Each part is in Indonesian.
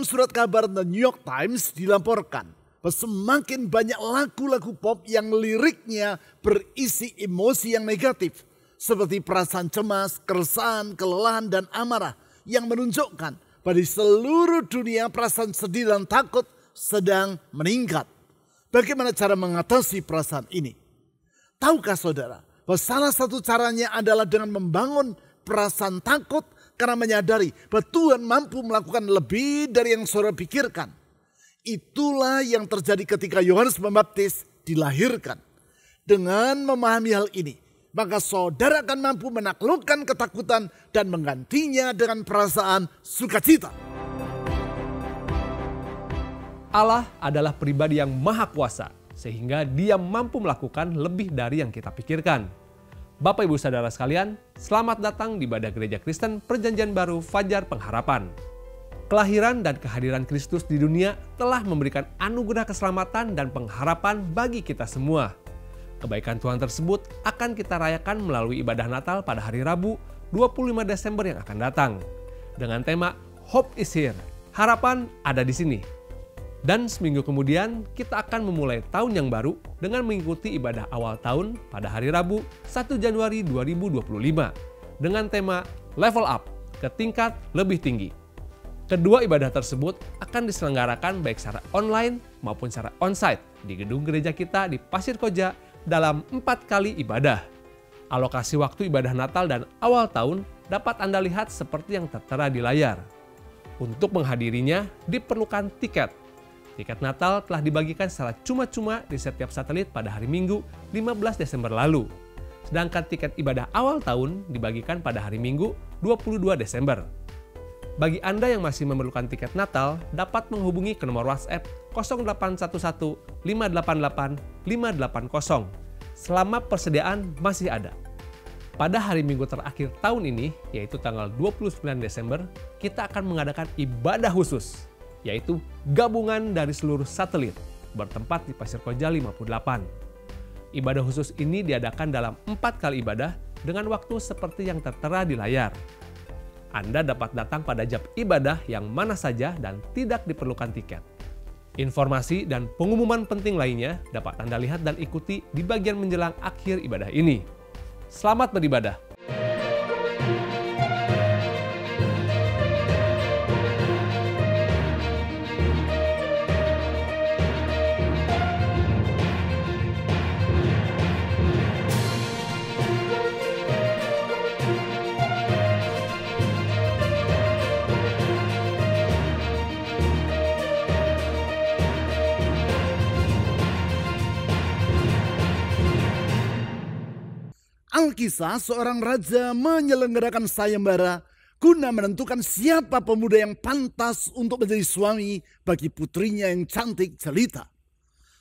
Dalam surat kabar The New York Times dilaporkan bahwa semakin banyak lagu-lagu pop yang liriknya berisi emosi yang negatif. Seperti perasaan cemas, keresahan, kelelahan, dan amarah yang menunjukkan bahwa di seluruh dunia perasaan sedih dan takut sedang meningkat. Bagaimana cara mengatasi perasaan ini? Tahukah saudara bahwa salah satu caranya adalah dengan membangun perasaan takut karena menyadari bahwa Tuhan mampu melakukan lebih dari yang saudara pikirkan. Itulah yang terjadi ketika Yohanes Pembaptis dilahirkan. Dengan memahami hal ini, maka saudara akan mampu menaklukkan ketakutan dan menggantinya dengan perasaan sukacita. Allah adalah pribadi yang maha kuasa, sehingga Dia mampu melakukan lebih dari yang kita pikirkan. Bapak Ibu Saudara sekalian, selamat datang di ibadah Gereja Kristen Perjanjian Baru Fajar Pengharapan. Kelahiran dan kehadiran Kristus di dunia telah memberikan anugerah keselamatan dan pengharapan bagi kita semua. Kebaikan Tuhan tersebut akan kita rayakan melalui ibadah Natal pada hari Rabu 25 Desember yang akan datang. Dengan tema Hope is Here, harapan ada di sini. Dan seminggu kemudian kita akan memulai tahun yang baru dengan mengikuti ibadah awal tahun pada hari Rabu 1 Januari 2025 dengan tema Level Up ke tingkat lebih tinggi. Kedua ibadah tersebut akan diselenggarakan baik secara online maupun secara onsite di gedung gereja kita di Pasir Koja dalam 4 kali ibadah. Alokasi waktu ibadah Natal dan awal tahun dapat Anda lihat seperti yang tertera di layar. Untuk menghadirinya diperlukan tiket. Tiket Natal telah dibagikan secara cuma-cuma di setiap satelit pada hari Minggu 15 Desember lalu. Sedangkan tiket ibadah awal tahun dibagikan pada hari Minggu 22 Desember. Bagi Anda yang masih memerlukan tiket Natal, dapat menghubungi ke nomor WhatsApp 0811 588 580 selama persediaan masih ada. Pada hari Minggu terakhir tahun ini, yaitu tanggal 29 Desember, kita akan mengadakan ibadah khusus, yaitu gabungan dari seluruh satelit, bertempat di Pasir Koja 58. Ibadah khusus ini diadakan dalam 4 kali ibadah dengan waktu seperti yang tertera di layar. Anda dapat datang pada jam ibadah yang mana saja dan tidak diperlukan tiket. Informasi dan pengumuman penting lainnya dapat Anda lihat dan ikuti di bagian menjelang akhir ibadah ini. Selamat beribadah! Alkisah seorang raja menyelenggarakan sayembara guna menentukan siapa pemuda yang pantas untuk menjadi suami bagi putrinya yang cantik jelita.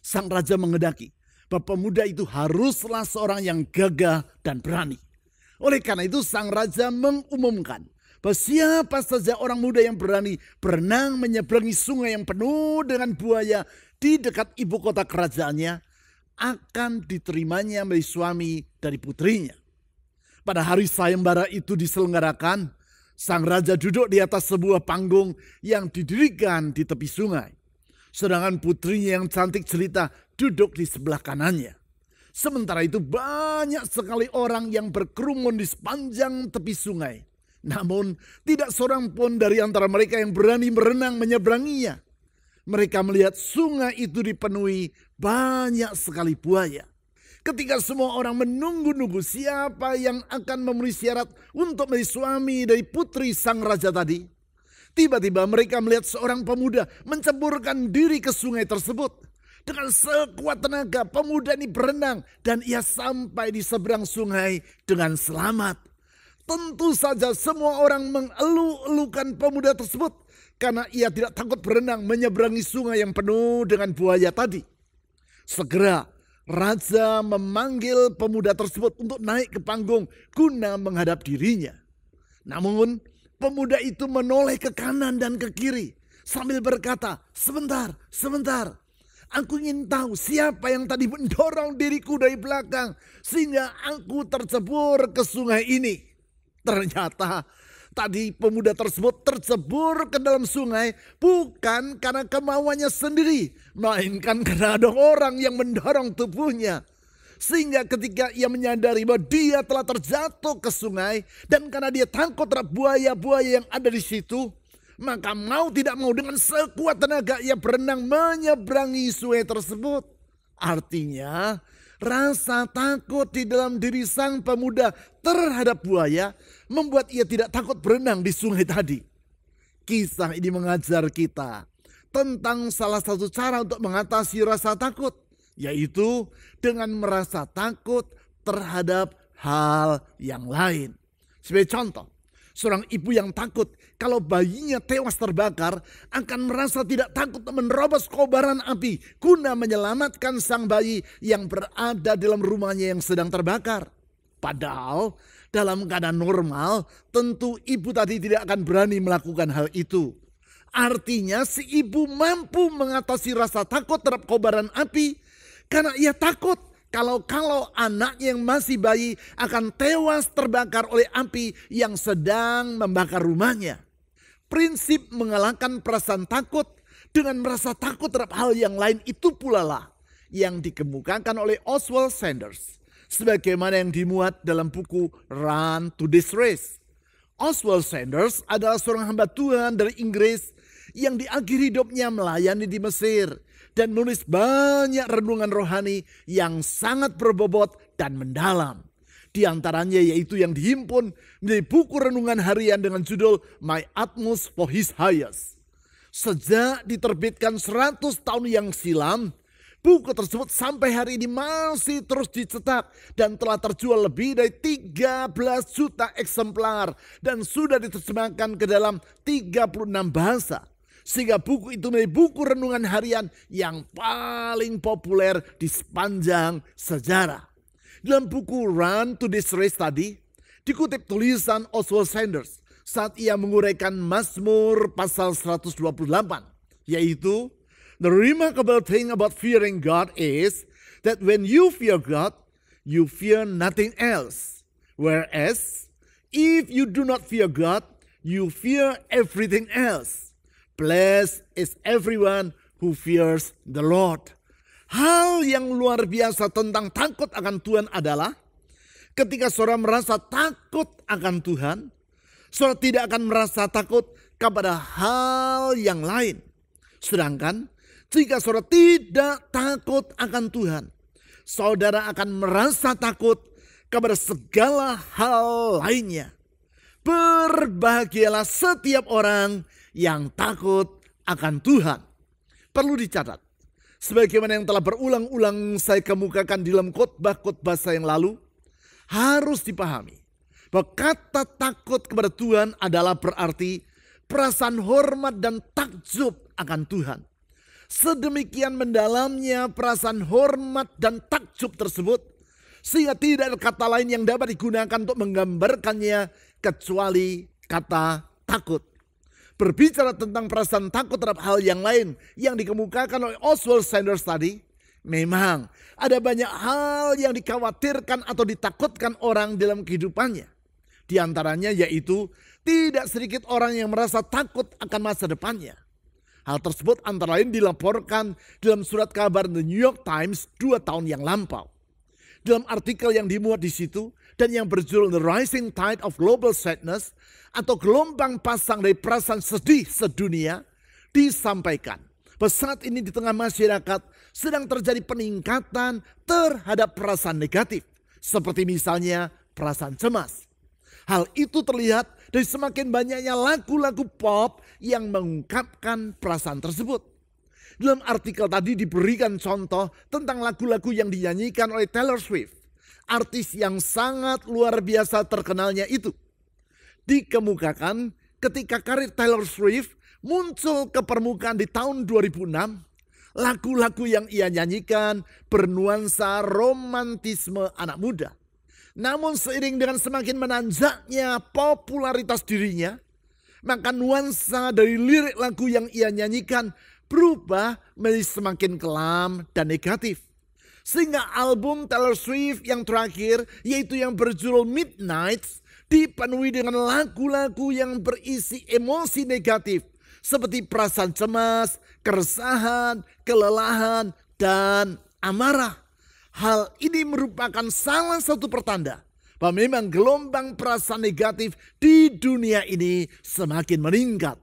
Sang raja menghendaki bahwa pemuda itu haruslah seorang yang gagah dan berani. Oleh karena itu sang raja mengumumkan bahwa siapa saja orang muda yang berani berenang menyeberangi sungai yang penuh dengan buaya di dekat ibu kota kerajaannya akan diterimanya menjadi suami dari putrinya. Pada hari sayembara itu diselenggarakan, sang raja duduk di atas sebuah panggung yang didirikan di tepi sungai. Sedangkan putrinya yang cantik jelita duduk di sebelah kanannya. Sementara itu banyak sekali orang yang berkerumun di sepanjang tepi sungai. Namun tidak seorang pun dari antara mereka yang berani berenang menyeberanginya. Mereka melihat sungai itu dipenuhi banyak sekali buaya. Ketika semua orang menunggu-nunggu siapa yang akan memenuhi syarat untuk menjadi suami dari putri sang raja tadi, tiba-tiba mereka melihat seorang pemuda menceburkan diri ke sungai tersebut. Dengan sekuat tenaga pemuda ini berenang dan ia sampai di seberang sungai dengan selamat. Tentu saja semua orang mengeluh-elukan pemuda tersebut karena ia tidak takut berenang menyeberangi sungai yang penuh dengan buaya tadi. Segera raja memanggil pemuda tersebut untuk naik ke panggung guna menghadap dirinya. Namun pemuda itu menoleh ke kanan dan ke kiri sambil berkata, sebentar. Aku ingin tahu siapa yang tadi mendorong diriku dari belakang sehingga aku tercebur ke sungai ini. Ternyata Tadi pemuda tersebut tercebur ke dalam sungai bukan karena kemauannya sendiri, melainkan karena ada orang yang mendorong tubuhnya. Sehingga ketika ia menyadari bahwa dia telah terjatuh ke sungai dan karena dia takut terhadap buaya-buaya yang ada di situ, maka mau tidak mau dengan sekuat tenaga ia berenang menyeberangi sungai tersebut. Artinya rasa takut di dalam diri sang pemuda terhadap buaya membuat ia tidak takut berenang di sungai tadi. Kisah ini mengajar kita tentang salah satu cara untuk mengatasi rasa takut, yaitu dengan merasa takut terhadap hal yang lain. Sebagai contoh, seorang ibu yang takut kalau bayinya tewas terbakar akan merasa tidak takut menerobos kobaran api guna menyelamatkan sang bayi yang berada dalam rumahnya yang sedang terbakar. Padahal dalam keadaan normal tentu ibu tadi tidak akan berani melakukan hal itu. Artinya si ibu mampu mengatasi rasa takut terhadap kobaran api karena ia takut kalau anaknya yang masih bayi akan tewas terbakar oleh api yang sedang membakar rumahnya. Prinsip mengalahkan perasaan takut dengan merasa takut terhadap hal yang lain itu pula lah yang dikemukakan oleh Oswald Sanders, sebagaimana yang dimuat dalam buku Run to This Race. Oswald Sanders adalah seorang hamba Tuhan dari Inggris yang di akhir hidupnya melayani di Mesir dan menulis banyak renungan rohani yang sangat berbobot dan mendalam. Di antaranya yaitu yang dihimpun menjadi buku renungan harian dengan judul My Utmost for His Highest. Sejak diterbitkan 100 tahun yang silam, buku tersebut sampai hari ini masih terus dicetak dan telah terjual lebih dari 13 juta eksemplar dan sudah diterjemahkan ke dalam 36 bahasa. Sehingga buku itu menjadi buku renungan harian yang paling populer di sepanjang sejarah. Dalam buku Run to This Race tadi, dikutip tulisan Oswald Sanders saat ia menguraikan Mazmur pasal 128, yaitu, "The remarkable thing about fearing God is that when you fear God, you fear nothing else. Whereas, if you do not fear God, you fear everything else. Blessed is everyone who fears the Lord." Hal yang luar biasa tentang takut akan Tuhan adalah ketika saudara merasa takut akan Tuhan, saudara tidak akan merasa takut kepada hal yang lain. Sedangkan jika saudara tidak takut akan Tuhan, saudara akan merasa takut kepada segala hal lainnya. Berbahagialah setiap orang yang takut akan Tuhan. Perlu dicatat, sebagaimana yang telah berulang-ulang saya kemukakan di dalam khotbah-khotbah saya yang lalu, harus dipahami bahwa kata takut kepada Tuhan adalah berarti perasaan hormat dan takjub akan Tuhan. Sedemikian mendalamnya perasaan hormat dan takjub tersebut, sehingga tidak ada kata lain yang dapat digunakan untuk menggambarkannya kecuali kata takut. Berbicara tentang perasaan takut terhadap hal yang lain yang dikemukakan oleh Oswald Sanders tadi, memang ada banyak hal yang dikhawatirkan atau ditakutkan orang dalam kehidupannya. Di antaranya yaitu tidak sedikit orang yang merasa takut akan masa depannya. Hal tersebut antara lain dilaporkan dalam surat kabar The New York Times 2 tahun yang lampau. Dalam artikel yang dimuat di situ dan yang berjudul The Rising Tide of Global Sadness atau gelombang pasang dari perasaan sedih sedunia, disampaikan bahwa saat ini di tengah masyarakat sedang terjadi peningkatan terhadap perasaan negatif, seperti misalnya perasaan cemas. Hal itu terlihat dari semakin banyaknya lagu-lagu pop yang mengungkapkan perasaan tersebut. Dalam artikel tadi diberikan contoh tentang lagu-lagu yang dinyanyikan oleh Taylor Swift, artis yang sangat luar biasa terkenalnya itu. Dikemukakan ketika karir Taylor Swift muncul ke permukaan di tahun 2006, lagu-lagu yang ia nyanyikan bernuansa romantisme anak muda. Namun seiring dengan semakin menanjaknya popularitas dirinya, maka nuansa dari lirik lagu yang ia nyanyikan berubah menjadi semakin kelam dan negatif. Sehingga album Taylor Swift yang terakhir, yaitu yang berjudul Midnights, dipenuhi dengan lagu-lagu yang berisi emosi negatif seperti perasaan cemas, keresahan, kelelahan, dan amarah. Hal ini merupakan salah satu pertanda bahwa memang gelombang perasaan negatif di dunia ini semakin meningkat.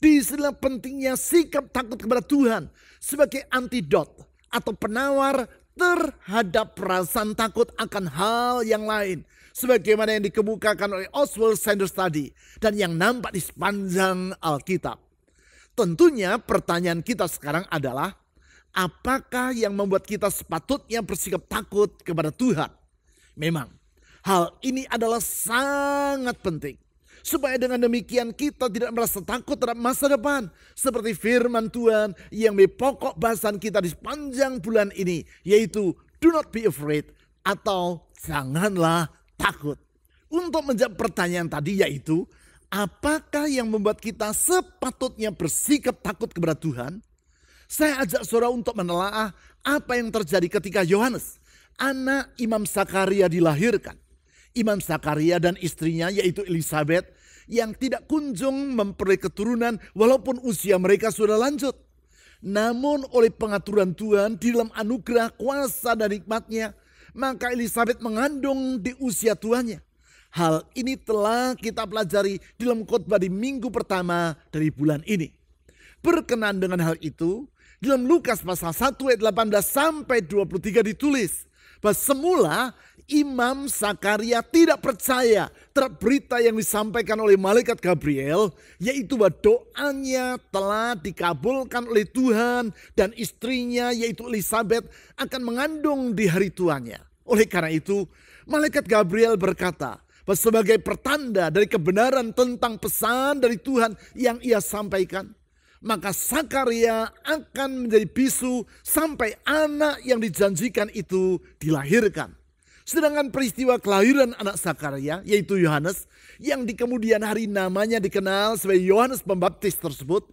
Disinilah pentingnya sikap takut kepada Tuhan sebagai antidot atau penawar terhadap perasaan takut akan hal yang lain, sebagaimana yang dikemukakan oleh Oswald Sanders tadi dan yang nampak di sepanjang Alkitab. Tentunya pertanyaan kita sekarang adalah, apakah yang membuat kita sepatutnya bersikap takut kepada Tuhan? Memang hal ini adalah sangat penting, supaya dengan demikian kita tidak merasa takut terhadap masa depan. Seperti firman Tuhan yang menjadi pokok bahasan kita di sepanjang bulan ini, yaitu do not be afraid atau janganlah takut. Untuk menjawab pertanyaan tadi, yaitu apakah yang membuat kita sepatutnya bersikap takut kepada Tuhan? Saya ajak saudara untuk menelaah apa yang terjadi ketika Yohanes, anak Imam Zakaria, dilahirkan. Imam Zakaria dan istrinya yaitu Elizabeth yang tidak kunjung memperoleh keturunan walaupun usia mereka sudah lanjut. Namun oleh pengaturan Tuhan di dalam anugerah, kuasa dan hikmatnya, maka Elizabeth mengandung di usia tuanya. Hal ini telah kita pelajari di dalam khotbah di minggu pertama dari bulan ini. Berkenaan dengan hal itu, di dalam Lukas pasal 1 ayat 18 sampai 23 ditulis bahwa semula Imam Zakaria tidak percaya terhadap berita yang disampaikan oleh malaikat Gabriel, yaitu bahwa doanya telah dikabulkan oleh Tuhan dan istrinya yaitu Elizabeth akan mengandung di hari tuanya. Oleh karena itu, malaikat Gabriel berkata bahwa sebagai pertanda dari kebenaran tentang pesan dari Tuhan yang ia sampaikan, maka Zakaria akan menjadi bisu sampai anak yang dijanjikan itu dilahirkan. Sedangkan peristiwa kelahiran anak Zakaria, yaitu Yohanes, yang di kemudian hari namanya dikenal sebagai Yohanes Pembaptis tersebut,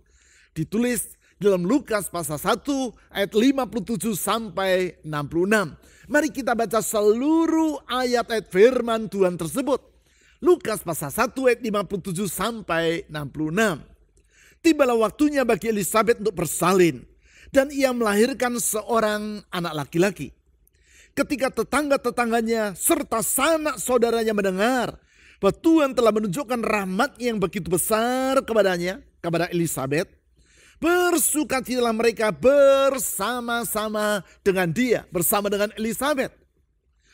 ditulis dalam Lukas pasal 1 ayat 57 sampai 66. Mari kita baca seluruh ayat-ayat firman Tuhan tersebut. Lukas pasal 1 ayat 57 sampai 66. Tibalah waktunya bagi Elizabeth untuk bersalin, dan ia melahirkan seorang anak laki-laki. Ketika tetangga-tetangganya serta sanak saudaranya mendengar bahwa Tuhan telah menunjukkan rahmat-Nya yang begitu besar kepadanya, kepada Elizabeth, bersukacitalah mereka bersama-sama dengan dia, bersama dengan Elizabeth.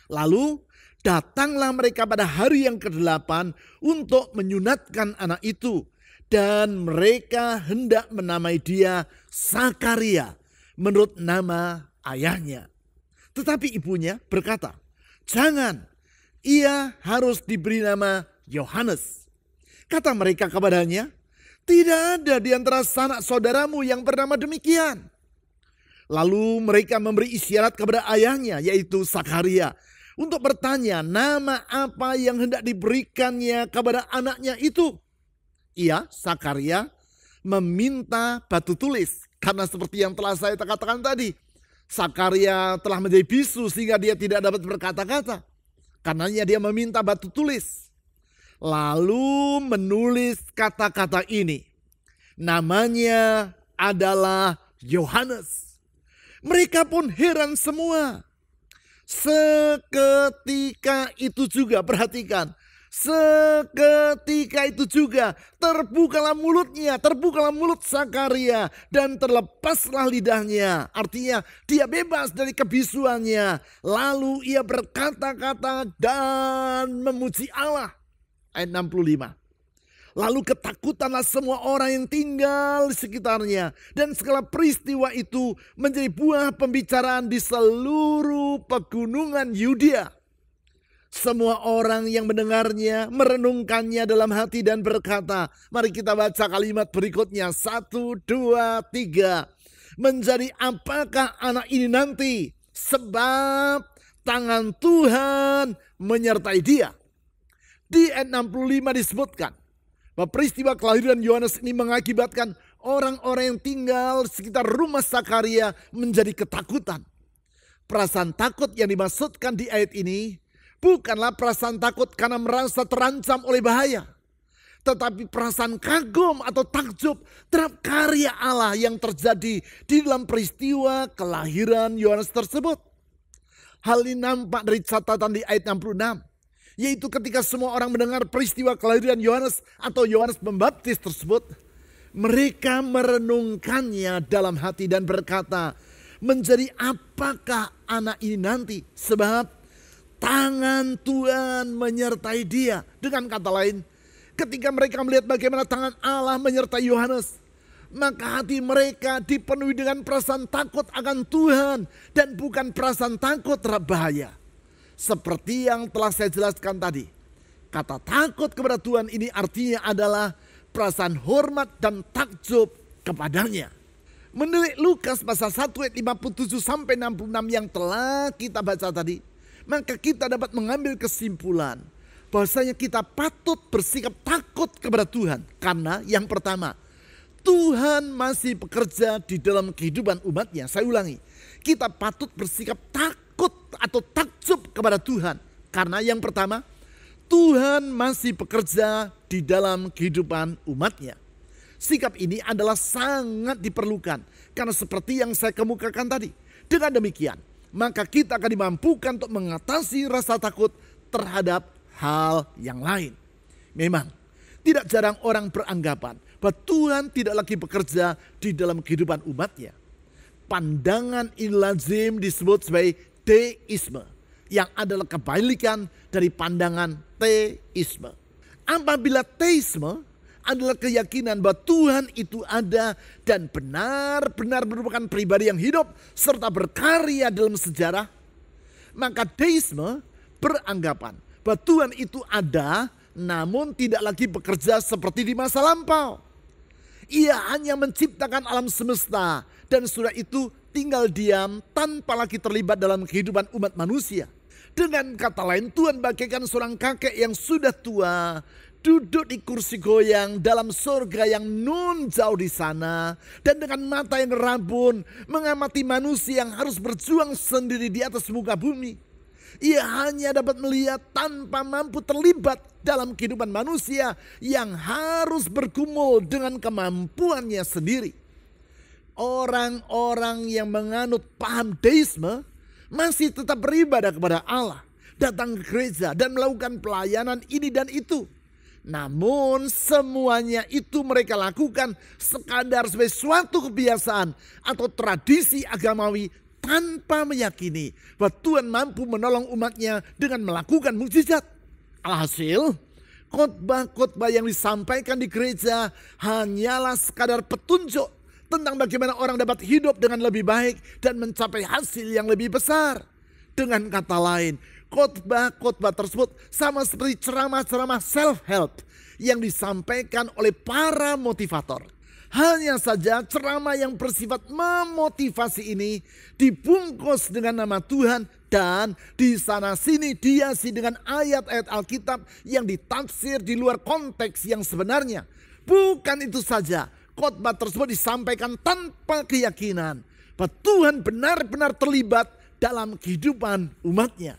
Lalu datanglah mereka pada hari yang ke-8 untuk menyunatkan anak itu, dan mereka hendak menamai dia Zakaria menurut nama ayahnya. Tetapi ibunya berkata, jangan, ia harus diberi nama Yohanes. Kata mereka kepadanya, tidak ada di antara sanak saudaramu yang bernama demikian. Lalu mereka memberi isyarat kepada ayahnya, yaitu Zakaria, untuk bertanya nama apa yang hendak diberikannya kepada anaknya itu. Ia, Zakaria, meminta batu tulis, karena seperti yang telah saya katakan tadi, Zakaria telah menjadi bisu sehingga dia tidak dapat berkata-kata. Karenanya dia meminta batu tulis. Lalu menulis kata-kata ini. Namanya adalah Yohanes. Mereka pun heran semua. Seketika itu juga, perhatikan. Seketika itu juga terbukalah mulut Zakaria dan terlepaslah lidahnya. Artinya dia bebas dari kebisuannya. Lalu ia berkata-kata dan memuji Allah. Ayat 65. Lalu ketakutanlah semua orang yang tinggal di sekitarnya. Dan segala peristiwa itu menjadi buah pembicaraan di seluruh pegunungan Yudea. Semua orang yang mendengarnya merenungkannya dalam hati dan berkata, mari kita baca kalimat berikutnya. 1, 2, 3. Menjadi apakah anak ini nanti? Sebab tangan Tuhan menyertai dia. Di ayat 65 disebutkan bahwa peristiwa kelahiran Yohanes ini mengakibatkan orang-orang yang tinggal di sekitar rumah Zakaria menjadi ketakutan. Perasaan takut yang dimaksudkan di ayat ini Bukanlah perasaan takut karena merasa terancam oleh bahaya, tetapi perasaan kagum atau takjub terhadap karya Allah yang terjadi di dalam peristiwa kelahiran Yohanes tersebut. Hal ini nampak dari catatan di ayat 66, yaitu ketika semua orang mendengar peristiwa kelahiran Yohanes atau Yohanes Pembaptis tersebut, mereka merenungkannya dalam hati dan berkata, menjadi apakah anak ini nanti? Sebab tangan Tuhan menyertai dia. Dengan kata lain, ketika mereka melihat bagaimana tangan Allah menyertai Yohanes, maka hati mereka dipenuhi dengan perasaan takut akan Tuhan dan bukan perasaan takut terhadap bahaya. Seperti yang telah saya jelaskan tadi, kata takut kepada Tuhan ini artinya adalah perasaan hormat dan takjub kepadanya. Menurut Lukas pasal 1 ayat 57 sampai 66 yang telah kita baca tadi, maka kita dapat mengambil kesimpulan bahwasanya kita patut bersikap takut kepada Tuhan. Karena yang pertama, Tuhan masih bekerja di dalam kehidupan umatnya. Saya ulangi, kita patut bersikap takut atau takjub kepada Tuhan. Karena yang pertama, Tuhan masih bekerja di dalam kehidupan umatnya. Sikap ini adalah sangat diperlukan. Karena seperti yang saya kemukakan tadi, dengan demikian, maka kita akan dimampukan untuk mengatasi rasa takut terhadap hal yang lain. Memang tidak jarang orang beranggapan bahwa Tuhan tidak lagi bekerja di dalam kehidupan umatnya. Pandangan ini lazim disebut sebagai deisme, yang adalah kebalikan dari pandangan teisme. Apabila teisme adalah keyakinan bahwa Tuhan itu ada dan benar-benar merupakan pribadi yang hidup serta berkarya dalam sejarah, maka deisme beranggapan bahwa Tuhan itu ada namun tidak lagi bekerja seperti di masa lampau. Ia hanya menciptakan alam semesta dan sudah itu tinggal diam tanpa lagi terlibat dalam kehidupan umat manusia. Dengan kata lain, Tuhan bagaikan seorang kakek yang sudah tua, duduk di kursi goyang dalam surga yang nun jauh di sana, dan dengan mata yang rabun mengamati manusia yang harus berjuang sendiri di atas muka bumi. Ia hanya dapat melihat tanpa mampu terlibat dalam kehidupan manusia yang harus bergumul dengan kemampuannya sendiri. Orang-orang yang menganut paham deisme masih tetap beribadah kepada Allah, datang ke gereja dan melakukan pelayanan ini dan itu. Namun semuanya itu mereka lakukan sekadar sebagai suatu kebiasaan atau tradisi agamawi tanpa meyakini bahwa Tuhan mampu menolong umatnya dengan melakukan mukjizat. Alhasil, khotbah-khotbah yang disampaikan di gereja hanyalah sekadar petunjuk tentang bagaimana orang dapat hidup dengan lebih baik dan mencapai hasil yang lebih besar. Dengan kata lain, khotbah-khotbah tersebut sama seperti ceramah-ceramah self-help yang disampaikan oleh para motivator. Hanya saja ceramah yang bersifat memotivasi ini dibungkus dengan nama Tuhan dan di sana sini dihiasi dengan ayat-ayat Alkitab yang ditafsir di luar konteks yang sebenarnya. Bukan itu saja, khotbah tersebut disampaikan tanpa keyakinan bahwa Tuhan benar-benar terlibat dalam kehidupan umatnya.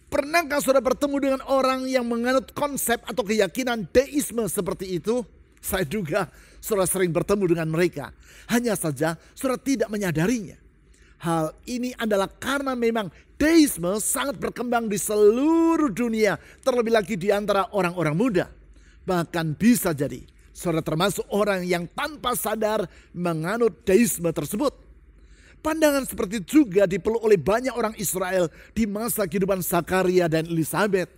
Pernahkah saudara bertemu dengan orang yang menganut konsep atau keyakinan deisme seperti itu? Saya duga saudara sering bertemu dengan mereka. Hanya saja saudara tidak menyadarinya. Hal ini adalah karena memang deisme sangat berkembang di seluruh dunia, terlebih lagi di antara orang-orang muda. Bahkan bisa jadi saudara termasuk orang yang tanpa sadar menganut deisme tersebut. Pandangan seperti itu juga dipeluk oleh banyak orang Israel di masa kehidupan Zakaria dan Elizabeth.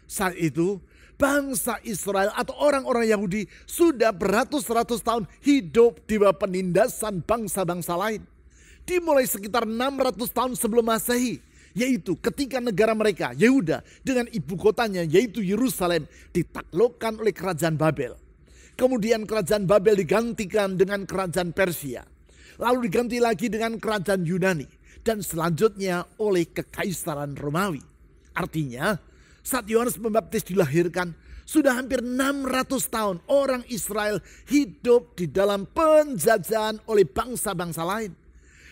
Saat itu bangsa Israel atau orang-orang Yahudi sudah beratus-ratus tahun hidup di bawah penindasan bangsa-bangsa lain. Dimulai sekitar 600 tahun sebelum Masehi, yaitu ketika negara mereka Yehuda dengan ibu kotanya yaitu Yerusalem ditaklukkan oleh kerajaan Babel. Kemudian kerajaan Babel digantikan dengan kerajaan Persia. Lalu diganti lagi dengan kerajaan Yunani. Dan selanjutnya oleh kekaisaran Romawi. Artinya saat Yohanes Pembaptis dilahirkan, sudah hampir 600 tahun orang Israel hidup di dalam penjajahan oleh bangsa-bangsa lain.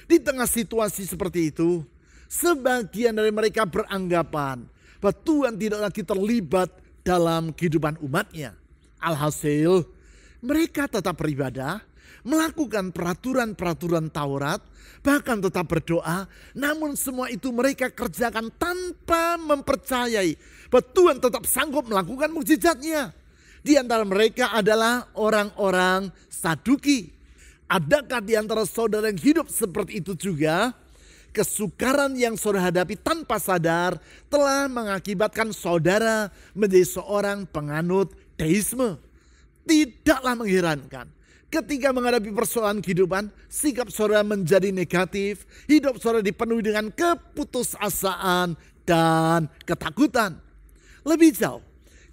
Di tengah situasi seperti itu, sebagian dari mereka beranggapan bahwa Tuhan tidak lagi terlibat dalam kehidupan umatnya. Alhasil, mereka tetap beribadah, melakukan peraturan-peraturan Taurat, bahkan tetap berdoa. Namun semua itu mereka kerjakan tanpa mempercayai bahwa Tuhan tetap sanggup melakukan mukjizatnya. Di antara mereka adalah orang-orang Saduki. Adakah di antara saudara yang hidup seperti itu juga? Kesukaran yang saudara hadapi tanpa sadar telah mengakibatkan saudara menjadi seorang penganut teisme. Tidaklah mengherankan ketika menghadapi persoalan kehidupan, sikap saudara menjadi negatif, hidup saudara dipenuhi dengan keputusasaan dan ketakutan. Lebih jauh,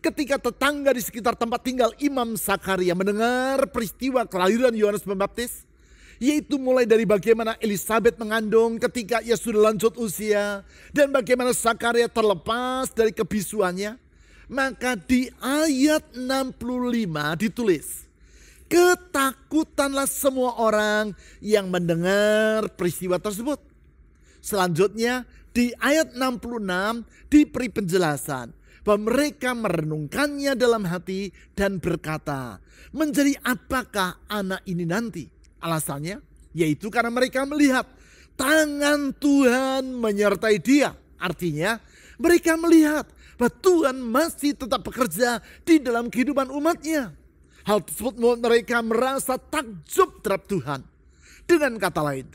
ketika tetangga di sekitar tempat tinggal Imam Zakaria mendengar peristiwa kelahiran Yohanes Pembaptis, yaitu mulai dari bagaimana Elisabet mengandung ketika ia sudah lanjut usia, dan bagaimana Zakaria terlepas dari kebisuannya, maka di ayat 65 ditulis, ketakutanlah semua orang yang mendengar peristiwa tersebut. Selanjutnya di ayat 66 diberi penjelasan bahwa mereka merenungkannya dalam hati dan berkata, menjadi apakah anak ini nanti? Alasannya yaitu karena mereka melihat tangan Tuhan menyertai dia. Artinya mereka melihat bahwa Tuhan masih tetap bekerja di dalam kehidupan umatnya. Hal tersebut membuat mereka merasa takjub terhadap Tuhan. Dengan kata lain,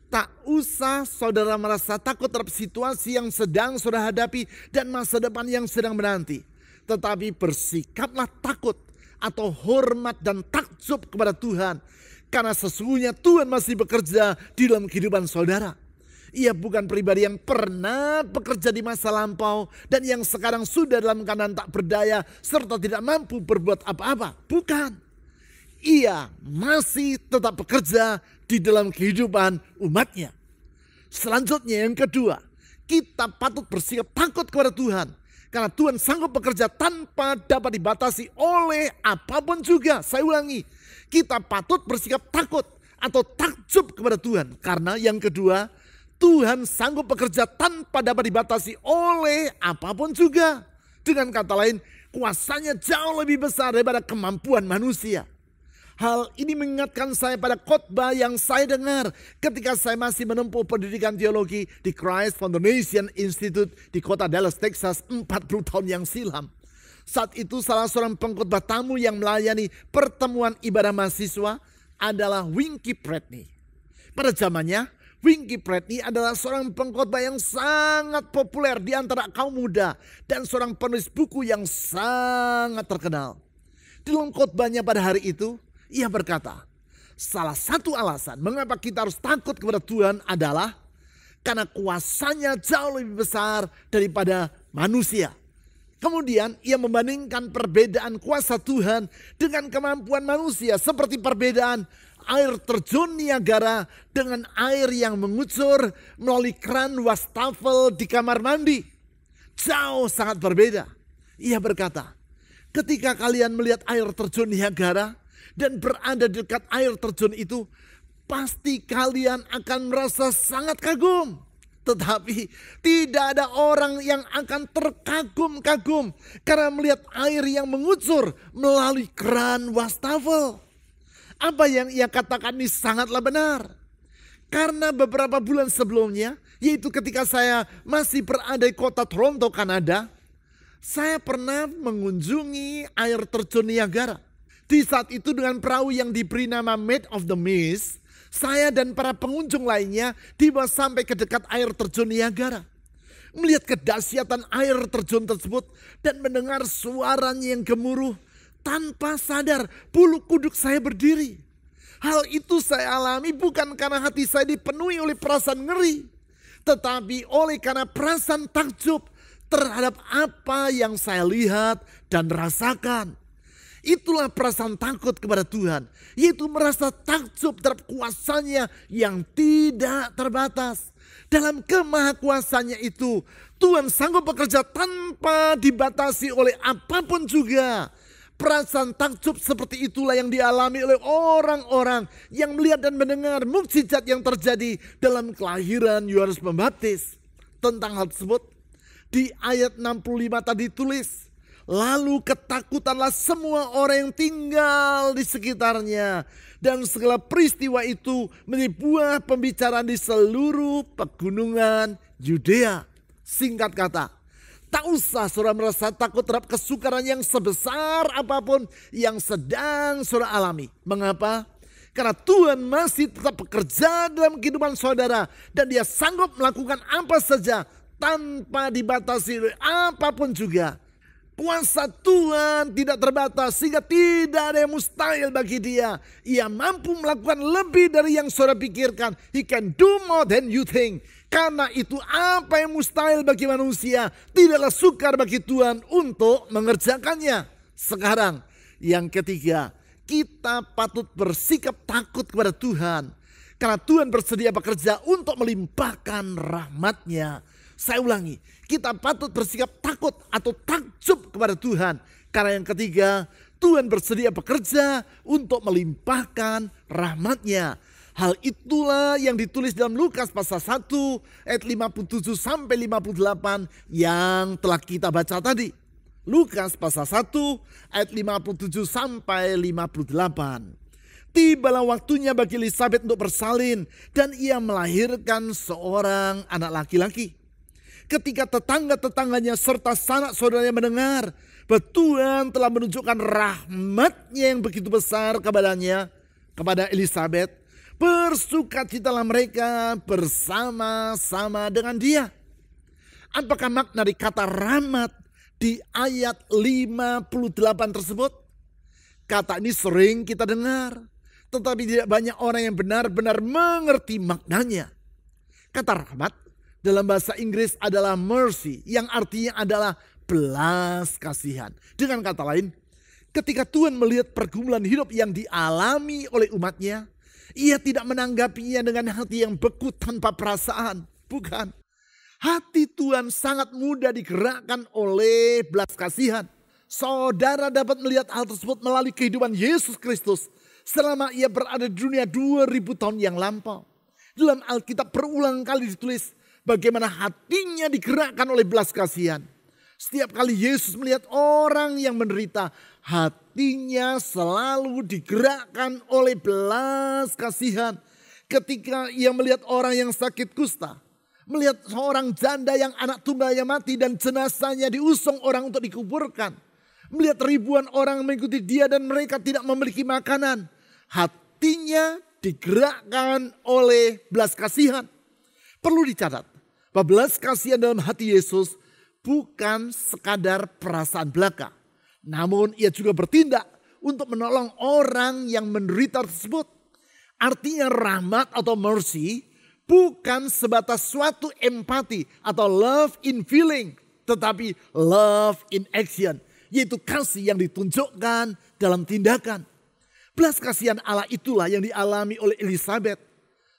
tak usah saudara merasa takut terhadap situasi yang sedang saudara hadapi dan masa depan yang sedang menanti. Tetapi bersikaplah takut atau hormat dan takjub kepada Tuhan. Karena sesungguhnya Tuhan masih bekerja di dalam kehidupan saudara. Ia bukan pribadi yang pernah bekerja di masa lampau dan yang sekarang sudah dalam keadaan tak berdaya serta tidak mampu berbuat apa-apa. Bukan. Ia masih tetap bekerja di dalam kehidupan umatnya. Selanjutnya yang kedua, kita patut bersikap takut kepada Tuhan. Karena Tuhan sanggup bekerja tanpa dapat dibatasi oleh apapun juga. Saya ulangi, kita patut bersikap takut atau takjub kepada Tuhan. Karena yang kedua, Tuhan sanggup bekerja tanpa dapat dibatasi oleh apapun juga. Dengan kata lain, kuasanya jauh lebih besar daripada kemampuan manusia. Hal ini mengingatkan saya pada khotbah yang saya dengar ketika saya masih menempuh pendidikan teologi di Christ Foundation Institute di kota Dallas, Texas 40 tahun yang silam. Saat itu salah seorang pengkhotbah tamu yang melayani pertemuan ibadah mahasiswa adalah Winky Pretney. Pada zamannya, Winky Pretney adalah seorang pengkhotbah yang sangat populer di antara kaum muda dan seorang penulis buku yang sangat terkenal. Di dalam khotbahnya pada hari itu, ia berkata, salah satu alasan mengapa kita harus takut kepada Tuhan adalah karena kuasanya jauh lebih besar daripada manusia. Kemudian ia membandingkan perbedaan kuasa Tuhan dengan kemampuan manusia seperti perbedaan air terjun Niagara dengan air yang mengucur melalui keran wastafel di kamar mandi. Jauh sangat berbeda. Ia berkata, ketika kalian melihat air terjun Niagara dan berada di dekat air terjun itu, pasti kalian akan merasa sangat kagum. Tetapi tidak ada orang yang akan terkagum-kagum karena melihat air yang mengucur melalui keran wastafel. Apa yang ia katakan ini sangatlah benar. Karena beberapa bulan sebelumnya, yaitu ketika saya masih berada di kota Toronto, Kanada, saya pernah mengunjungi air terjun Niagara. Di saat itu dengan perahu yang diberi nama Maid of the Mist, saya dan para pengunjung lainnya dibawa sampai ke dekat air terjun Niagara. Melihat kedahsyatan air terjun tersebut dan mendengar suaranya yang gemuruh, tanpa sadar bulu kuduk saya berdiri. Hal itu saya alami bukan karena hati saya dipenuhi oleh perasaan ngeri, tetapi oleh karena perasaan takjub terhadap apa yang saya lihat dan rasakan. Itulah perasaan takut kepada Tuhan, yaitu merasa takjub terhadap kuasanya yang tidak terbatas. Dalam kemahakuasanya itu, Tuhan sanggup bekerja tanpa dibatasi oleh apapun juga. Perasaan takjub seperti itulah yang dialami oleh orang-orang yang melihat dan mendengar mukjizat yang terjadi dalam kelahiran Yohanes Pembaptis. Tentang hal tersebut, Di ayat 65 tadi tulis, lalu ketakutanlah semua orang yang tinggal di sekitarnya. Dan segala peristiwa itu menjadi buah pembicaraan di seluruh pegunungan Yudea. Singkat kata, tak usah saudara merasa takut terhadap kesukaran yang sebesar apapun yang sedang saudara alami. Mengapa? Karena Tuhan masih tetap bekerja dalam kehidupan saudara. Dan Dia sanggup melakukan apa saja tanpa dibatasi oleh apapun juga. Kuasa Tuhan tidak terbatas sehingga tidak ada yang mustahil bagi Dia. Ia mampu melakukan lebih dari yang saudara pikirkan. He can do more than you think. Karena itu apa yang mustahil bagi manusia tidaklah sukar bagi Tuhan untuk mengerjakannya. Sekarang yang ketiga, kita patut bersikap takut kepada Tuhan. Karena Tuhan bersedia bekerja untuk melimpahkan rahmat-Nya. Saya ulangi, kita patut bersikap takut atau takjub kepada Tuhan. Karena yang ketiga, Tuhan bersedia bekerja untuk melimpahkan rahmat-Nya. Hal itulah yang ditulis dalam Lukas pasal 1 ayat 57 sampai 58 yang telah kita baca tadi. Lukas pasal 1 ayat 57 sampai 58. Tibalah waktunya bagi Elisabet untuk bersalin dan ia melahirkan seorang anak laki-laki. Ketika tetangga-tetangganya serta sanak saudaranya mendengar bahwa Tuhan telah menunjukkan rahmat-Nya yang begitu besar kepadanya, kepada Elisabet, bersukacitalah mereka bersama-sama dengan dia. Apakah makna dari kata rahmat di ayat 58 tersebut? Kata ini sering kita dengar, tetapi tidak banyak orang yang benar-benar mengerti maknanya. Kata rahmat dalam bahasa Inggris adalah mercy, yang artinya adalah belas kasihan. Dengan kata lain, ketika Tuhan melihat pergumulan hidup yang dialami oleh umat-Nya, Ia tidak menanggapinya dengan hati yang beku tanpa perasaan. Bukan. Hati Tuhan sangat mudah digerakkan oleh belas kasihan. Saudara dapat melihat hal tersebut melalui kehidupan Yesus Kristus selama Ia berada di dunia 2000 tahun yang lampau. Dalam Alkitab berulang kali ditulis bagaimana hatinya digerakkan oleh belas kasihan. Setiap kali Yesus melihat orang yang menderita, hatinya selalu digerakkan oleh belas kasihan. Ketika Ia melihat orang yang sakit kusta, melihat seorang janda yang anak tunggalnya mati dan jenazahnya diusung orang untuk dikuburkan, melihat ribuan orang mengikuti Dia dan mereka tidak memiliki makanan, hatinya digerakkan oleh belas kasihan. Perlu dicatat, belas kasihan dalam hati Yesus bukan sekadar perasaan belaka. Namun Ia juga bertindak untuk menolong orang yang menderita tersebut. Artinya rahmat atau mercy bukan sebatas suatu empati atau love in feeling. Tetapi love in action. Yaitu kasih yang ditunjukkan dalam tindakan. Belas kasihan Allah itulah yang dialami oleh Elisabet.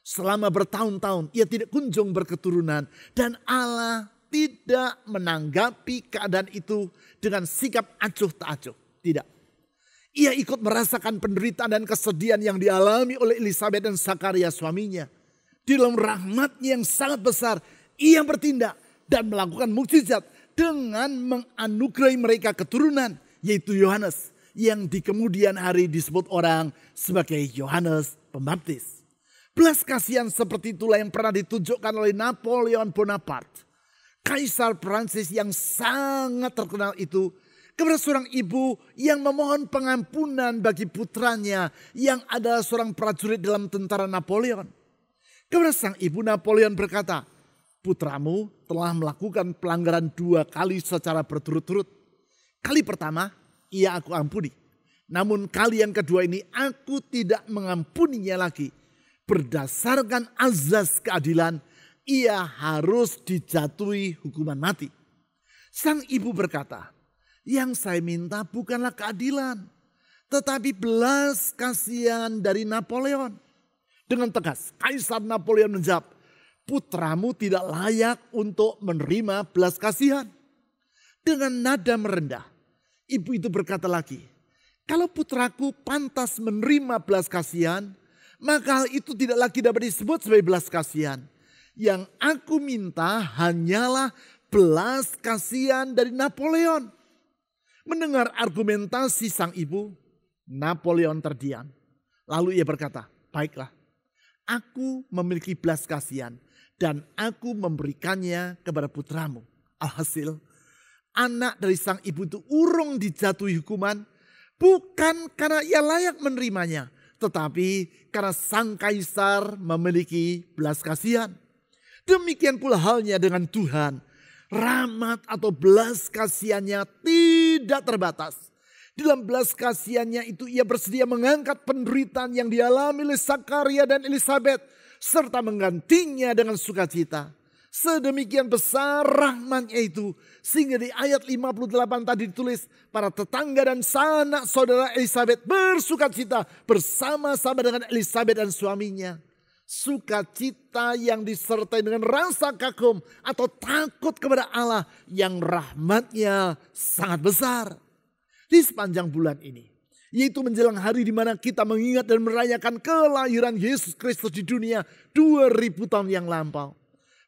Selama bertahun-tahun ia tidak kunjung berketurunan. Dan Allah tidak menanggapi keadaan itu dengan sikap acuh tak acuh. Tidak. Ia ikut merasakan penderitaan dan kesedihan yang dialami oleh Elisabet dan Zakaria suaminya. Di dalam rahmat-Nya yang sangat besar, Ia bertindak dan melakukan mukjizat dengan menganugerahi mereka keturunan. Yaitu Yohanes yang di kemudian hari disebut orang sebagai Yohanes Pembaptis. Belas kasihan seperti itulah yang pernah ditunjukkan oleh Napoleon Bonaparte. Kaisar Prancis yang sangat terkenal itu kepada seorang ibu yang memohon pengampunan bagi putranya yang adalah seorang prajurit dalam tentara Napoleon. Kepada sang ibu Napoleon berkata, putramu telah melakukan pelanggaran 2 kali secara berturut-turut. Kali pertama ia aku ampuni. Namun kali yang kedua ini aku tidak mengampuninya lagi. Berdasarkan azas keadilan, ia harus dijatuhi hukuman mati. Sang ibu berkata, yang saya minta bukanlah keadilan, tetapi belas kasihan dari Napoleon. Dengan tegas, Kaisar Napoleon menjawab, putramu tidak layak untuk menerima belas kasihan. Dengan nada merendah, ibu itu berkata lagi, kalau putraku pantas menerima belas kasihan, maka hal itu tidak lagi dapat disebut sebagai belas kasihan. Yang aku minta hanyalah belas kasihan dari Napoleon. Mendengar argumentasi sang ibu, Napoleon terdiam. Lalu ia berkata, baiklah, aku memiliki belas kasihan dan aku memberikannya kepada putramu. Alhasil, anak dari sang ibu itu urung dijatuhi hukuman, bukan karena ia layak menerimanya, tetapi karena sang kaisar memiliki belas kasihan. Demikian pula halnya dengan Tuhan. Rahmat atau belas kasihannya tidak terbatas. Dalam belas kasihannya itu ia bersedia mengangkat penderitaan yang dialami oleh Zakaria dan Elisabet, serta menggantinya dengan sukacita. Sedemikian besar rahmatnya itu, sehingga di ayat 58 tadi ditulis, para tetangga dan sanak saudara Elisabet bersukacita bersama-sama dengan Elisabet dan suaminya. Sukacita yang disertai dengan rasa kagum atau takut kepada Allah yang rahmatnya sangat besar. Di sepanjang bulan ini, yaitu menjelang hari di mana kita mengingat dan merayakan kelahiran Yesus Kristus di dunia 2000 tahun yang lampau.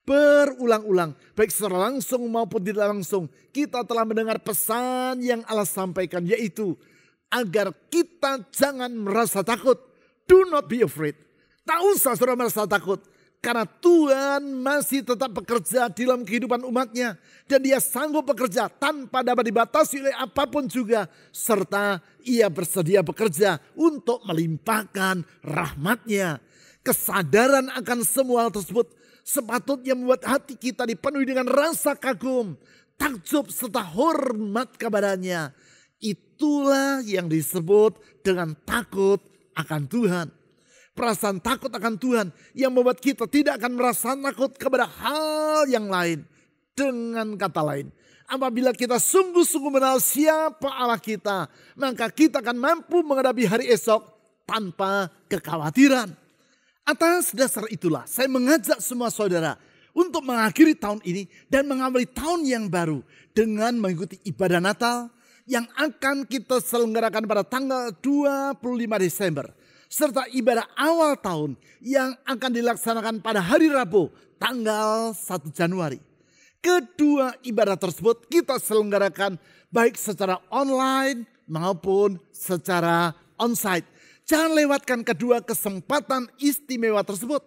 Berulang-ulang, baik secara langsung maupun tidak langsung, kita telah mendengar pesan yang Allah sampaikan, yaitu agar kita jangan merasa takut. Do not be afraid. Tak usah saudara merasa takut, karena Tuhan masih tetap bekerja di dalam kehidupan umatnya. Dan dia sanggup bekerja tanpa dapat dibatasi oleh apapun juga. Serta ia bersedia bekerja untuk melimpahkan rahmatnya. Kesadaran akan semua hal tersebut sepatutnya membuat hati kita dipenuhi dengan rasa kagum, takjub serta hormat kepadanya. Itulah yang disebut dengan takut akan Tuhan. Perasaan takut akan Tuhan yang membuat kita tidak akan merasa takut kepada hal yang lain. Dengan kata lain, apabila kita sungguh-sungguh mengenal siapa Allah kita, maka kita akan mampu menghadapi hari esok tanpa kekhawatiran. Atas dasar itulah saya mengajak semua saudara untuk mengakhiri tahun ini dan mengawali tahun yang baru dengan mengikuti ibadah Natal yang akan kita selenggarakan pada tanggal 25 Desember. Serta ibadah awal tahun yang akan dilaksanakan pada hari Rabu tanggal 1 Januari. Kedua ibadah tersebut kita selenggarakan baik secara online maupun secara onsite. Jangan lewatkan kedua kesempatan istimewa tersebut.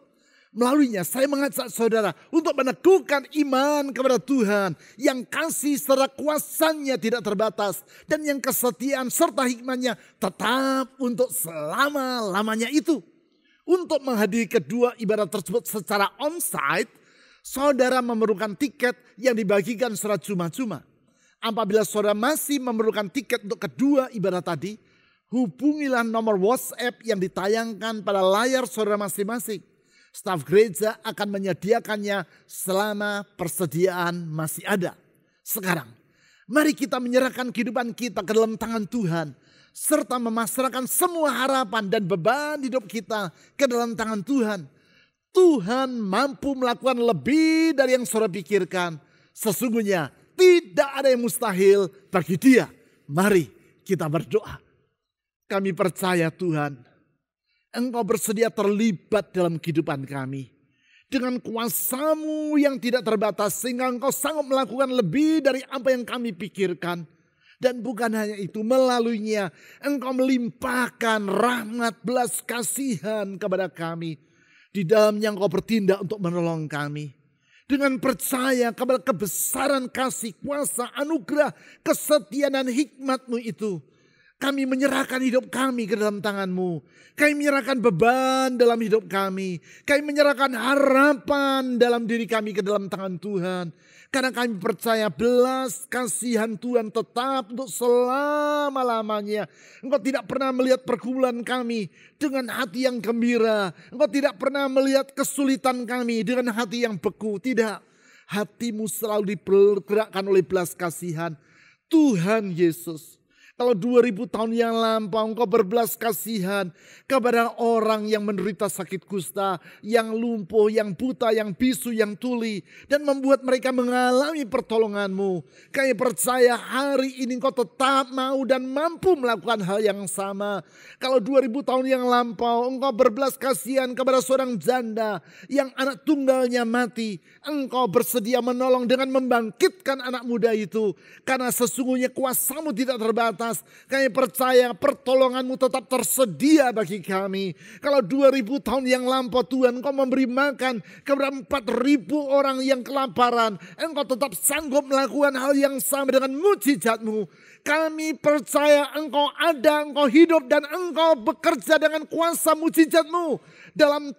Melaluinya saya mengajak saudara untuk meneguhkan iman kepada Tuhan yang kasih serta kuasanya tidak terbatas. Dan yang kesetiaan serta hikmahnya tetap untuk selama-lamanya itu. Untuk menghadiri kedua ibadah tersebut secara onsite, saudara memerlukan tiket yang dibagikan secara cuma-cuma. Apabila saudara masih memerlukan tiket untuk kedua ibadah tadi, hubungilah nomor WhatsApp yang ditayangkan pada layar saudara masing-masing. Staf gereja akan menyediakannya selama persediaan masih ada. Sekarang, mari kita menyerahkan kehidupan kita ke dalam tangan Tuhan. Serta memasrahkan semua harapan dan beban hidup kita ke dalam tangan Tuhan. Tuhan mampu melakukan lebih dari yang saudara pikirkan. Sesungguhnya tidak ada yang mustahil bagi Dia. Mari kita berdoa. Kami percaya Tuhan, Engkau bersedia terlibat dalam kehidupan kami. Dengan kuasa-Mu yang tidak terbatas sehingga Engkau sanggup melakukan lebih dari apa yang kami pikirkan. Dan bukan hanya itu, melaluinya Engkau melimpahkan rahmat belas kasihan kepada kami. Di dalamnya Engkau bertindak untuk menolong kami. Dengan percaya kepada kebesaran kasih, kuasa, anugerah, kesetiaan dan hikmat-Mu itu, kami menyerahkan hidup kami ke dalam tangan-Mu. Kami menyerahkan beban dalam hidup kami. Kami menyerahkan harapan dalam diri kami ke dalam tangan Tuhan. Karena kami percaya belas kasihan Tuhan tetap untuk selama-lamanya. Engkau tidak pernah melihat pergumulan kami dengan hati yang gembira. Engkau tidak pernah melihat kesulitan kami dengan hati yang beku. Tidak. Hatimu selalu dipergerakkan oleh belas kasihan Tuhan Yesus. Kalau 2000 tahun yang lampau engkau berbelas kasihan kepada orang yang menderita sakit kusta, yang lumpuh, yang buta, yang bisu, yang tuli. Dan membuat mereka mengalami pertolonganmu. Kami percaya hari ini engkau tetap mau dan mampu melakukan hal yang sama. Kalau 2000 tahun yang lampau engkau berbelas kasihan kepada seorang janda yang anak tunggalnya mati. Engkau bersedia menolong dengan membangkitkan anak muda itu. Karena sesungguhnya kuasa-Mu tidak terbatas. Kami percaya pertolongan-Mu tetap tersedia bagi kami. Kalau 2000 tahun yang lampau Tuhan Engkau memberi makan kepada 4000 orang yang kelaparan. Engkau tetap sanggup melakukan hal yang sama dengan mujizat-Mu. Kami percaya Engkau ada, Engkau hidup dan Engkau bekerja dengan kuasa mujizat-Mu.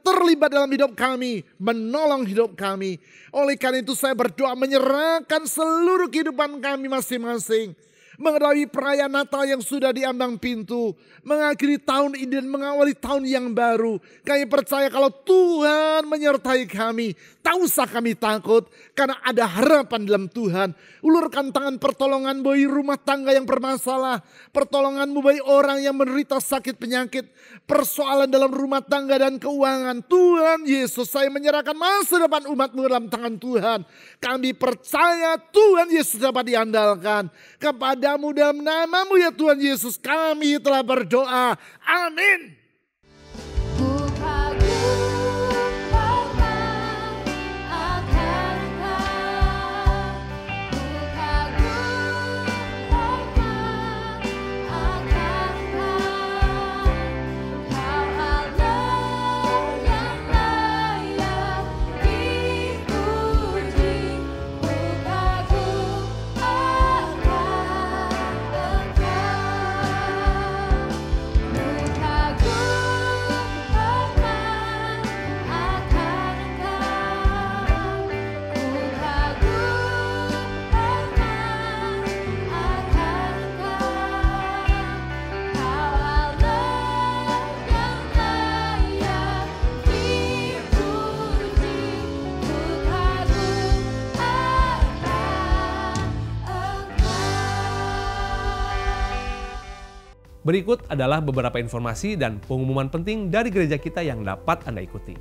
Terlibat dalam hidup kami, menolong hidup kami. Oleh karena itu saya berdoa menyerahkan seluruh kehidupan kami masing-masing. Mengetahui perayaan Natal yang sudah diambang pintu. Mengakhiri tahun ini dan mengawali tahun yang baru. Kami percaya kalau Tuhan menyertai kami. Tak usah kami takut karena ada harapan dalam Tuhan. Ulurkan tangan pertolongan bagi rumah tangga yang bermasalah. Pertolonganmu bagi orang yang menderita sakit penyakit. Persoalan dalam rumah tangga dan keuangan. Tuhan Yesus, saya menyerahkan masa depan umat-Mu dalam tangan Tuhan. Kami percaya Tuhan Yesus dapat diandalkan. Kepadamu dalam nama-Mu ya Tuhan Yesus kami telah berdoa. Amin. Berikut adalah beberapa informasi dan pengumuman penting dari gereja kita yang dapat Anda ikuti.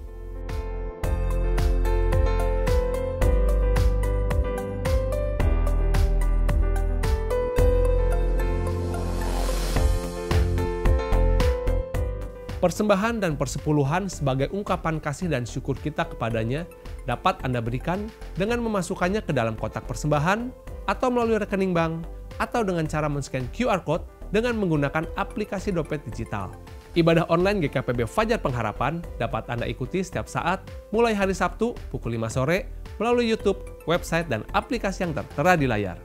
Persembahan dan persepuluhan sebagai ungkapan kasih dan syukur kita kepadanya dapat Anda berikan dengan memasukkannya ke dalam kotak persembahan atau melalui rekening bank atau dengan cara men-scan QR Code dengan menggunakan aplikasi dompet digital. Ibadah online GKPB Fajar Pengharapan dapat Anda ikuti setiap saat mulai hari Sabtu pukul 5 sore melalui YouTube, website, dan aplikasi yang tertera di layar.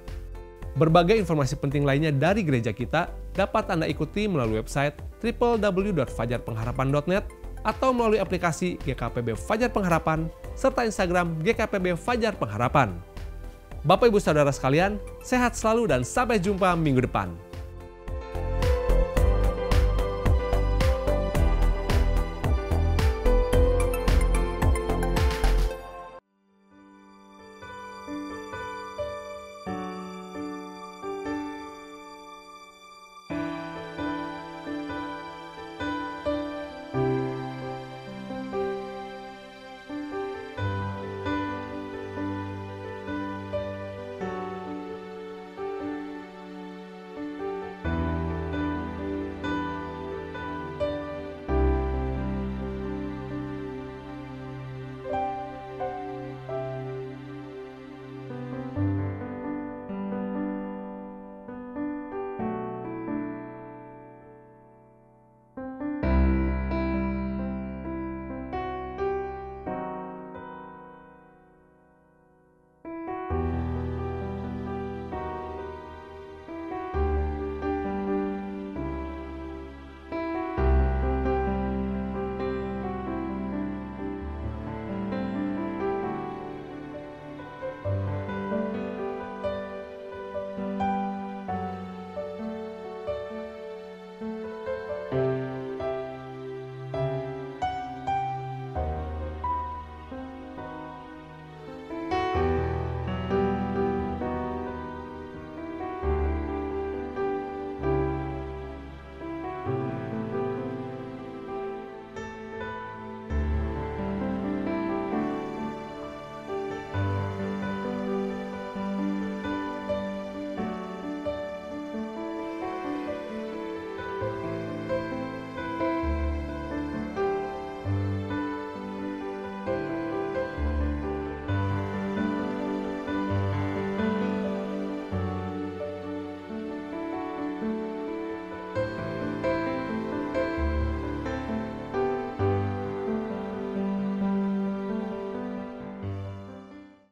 Berbagai informasi penting lainnya dari gereja kita dapat Anda ikuti melalui website www.fajarpengharapan.net atau melalui aplikasi GKPB Fajar Pengharapan serta Instagram GKPB Fajar Pengharapan. Bapak Ibu Saudara sekalian, sehat selalu dan sampai jumpa minggu depan.